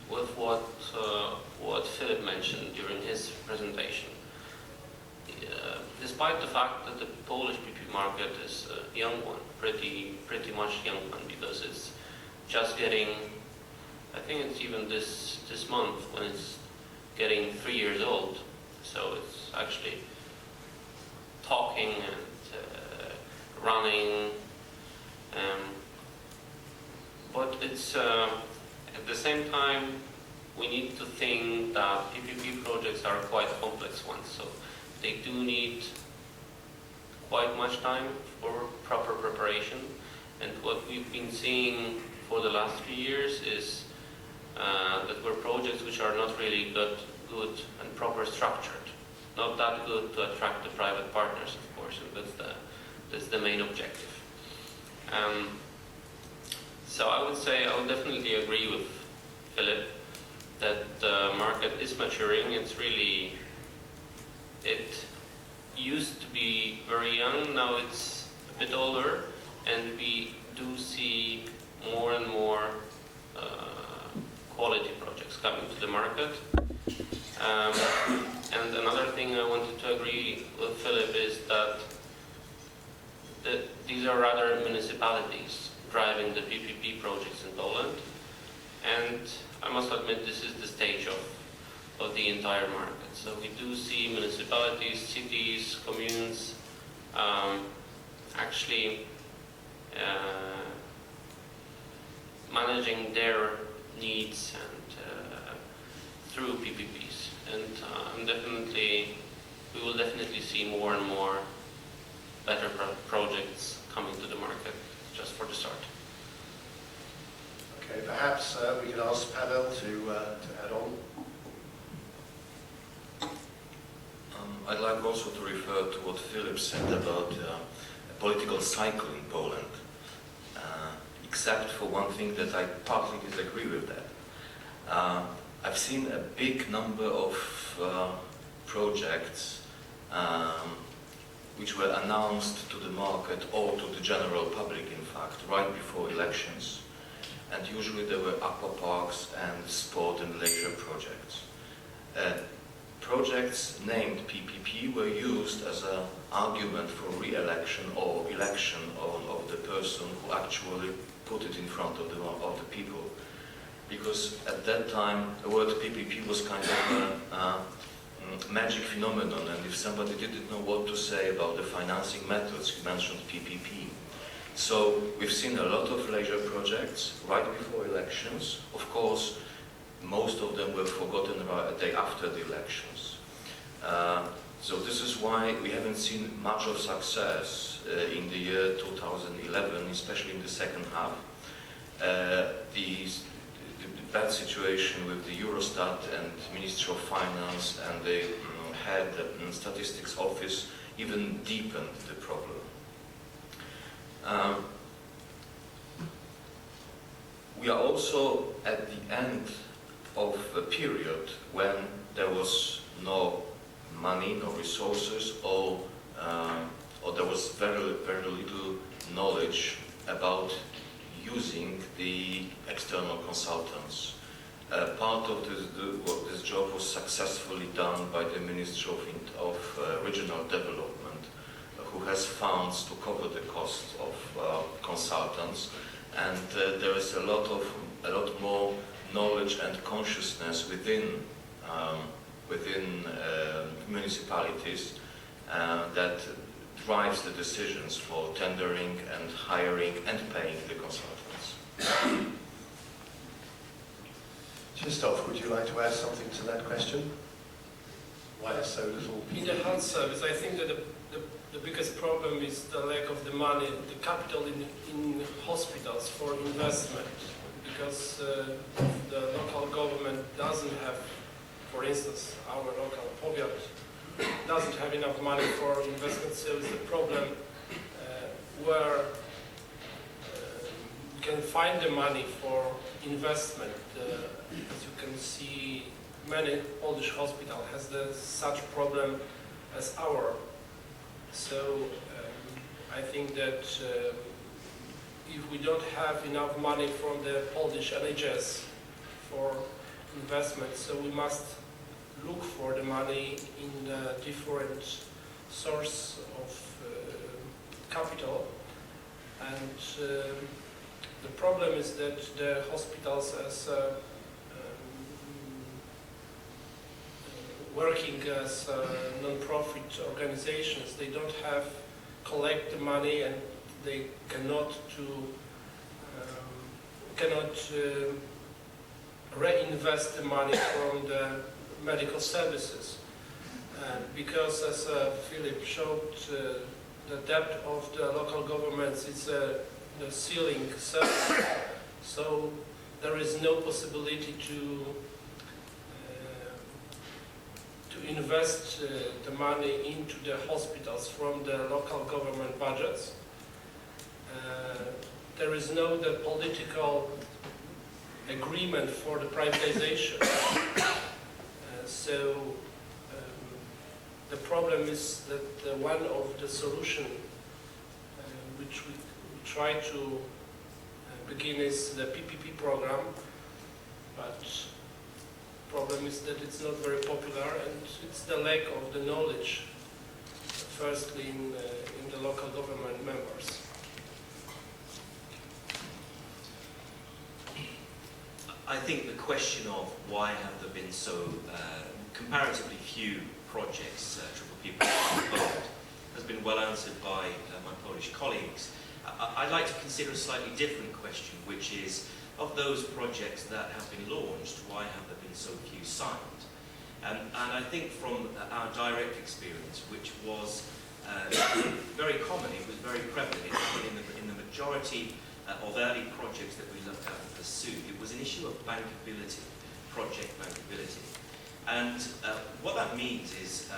with what Philip mentioned during his presentation. Despite the fact that the Polish PP market is a young one, pretty much young one, because it's just getting, I think it's even this month when it's getting 3 years old, so it's actually talking and running, but it's at the same time we need to think that PPP projects are quite complex ones, so they do need quite much time for proper preparation. And what we've been seeing for the last few years is that were projects which are not really good and proper structured, not that good to attract the private partners, of course, and that's the main objective. So I would definitely agree with Philip that the market is maturing. It used to be very young, now it's a bit older, and we do see more and more quality projects coming to the market. And another thing I wanted to agree with Philip is that these are rather municipalities driving the PPP projects in Poland, and I must admit this is the stage of the entire market. So we do see municipalities, cities, communes actually managing their needs and through PPPs, and we will definitely see more and more better projects coming to the market just for the start. Okay, perhaps we can ask Pavel to add on. I'd like also to refer to what Philip said about a political cycle in Poland, except for one thing that I partly disagree with that. I've seen a big number of projects which were announced to the market or to the general public, in fact, right before elections. And usually there were aqua parks and sport and leisure projects. Projects named PPP were used as an argument for re-election or election of the person who actually put it in front of the people. Because at that time the word PPP was kind of a magic phenomenon, and if somebody didn't know what to say about the financing methods, he mentioned PPP. So we've seen a lot of leisure projects right before elections. Of course, most of them were forgotten a day after the elections. So this is why we haven't seen much of success in the year 2011, especially in the second half. The bad situation with the Eurostat and Ministry of Finance and the head statistics office even deepened the problem. We are also at the end of a period when there was no money, no resources, or there was very little knowledge about using the external consultants. Part of this job was successfully done by the Ministry of Regional Development, who has funds to cover the costs of consultants, and there is a lot more knowledge and consciousness within municipalities that drives the decisions for tendering and hiring and paying the consultants. Krzysztof, would you like to add something to that question? Why are so little people? In the health service, I think that the biggest problem is the lack of the money, the capital in hospitals for investment, because the local government doesn't have, for instance, our local powiat doesn't have enough money for investment. So it's a problem where you can find the money for investment. As you can see, many Polish hospitals has such problem as our. So I think that if we don't have enough money from the Polish NHS for investment, so we must look for the money in the different source of capital. And the problem is that the hospitals, as working as non-profit organizations, they don't have collect the money, and they cannot reinvest the money from the medical services, because as Philip showed, the debt of the local governments is the ceiling service, so there is no possibility to invest the money into the hospitals from the local government budgets. There is no political agreement for the privatization. So the problem is that one of the solution which we try to begin is the PPP program, but problem is that it's not very popular, and it's the lack of the knowledge, firstly in the local government members. I think the question of why have there been so comparatively few projects Triple PPP involved has been well answered by my Polish colleagues. I'd like to consider a slightly different question, which is, of those projects that have been launched, why have there been so few signed? And I think from our direct experience, which was very common, it was very prevalent in the majority of early projects that we looked at and pursued, it was an issue of bankability, project bankability. And what that means is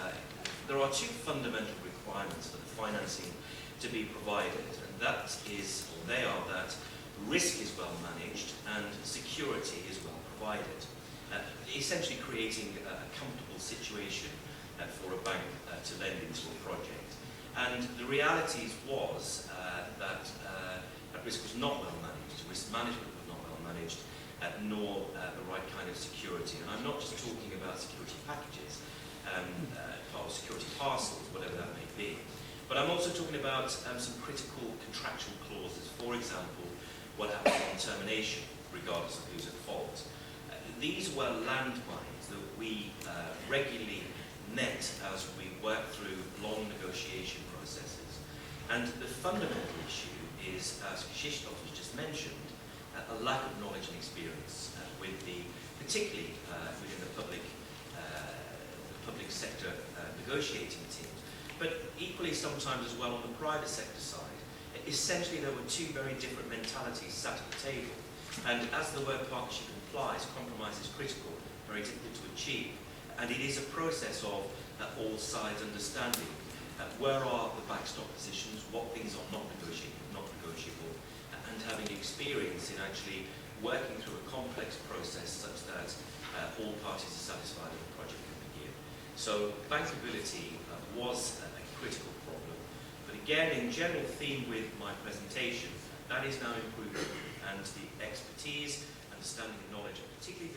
there are two fundamental requirements for the financing to be provided, and that is, or they are that risk is well managed and security is well provided, essentially creating a comfortable situation for a bank to lend into a project. And the reality was that risk was not well managed, risk management was not well managed, nor the right kind of security. And I'm not just talking about security packages, or security parcels, whatever that may be, but I'm also talking about some critical contractual clauses. For example, what happens on termination, regardless of who's at fault. These were landmines that we regularly met as we worked through long negotiation processes. And the fundamental issue is, as Krzysztof has just mentioned, a lack of knowledge and experience particularly within the public sector negotiating teams, but equally sometimes as well on the private sector side. Essentially, there were two very different mentalities sat at the table. And as the word partnership implies, compromise is critical, very difficult to achieve. And it is a process of all sides understanding where are the backstop positions, what things are not negotiable, and having experience in actually working through a complex process such that all parties are satisfied and the project can begin. So bankability was a critical problem. But again, in general theme with my presentation, that is now improving, and the expertise, understanding and knowledge, particularly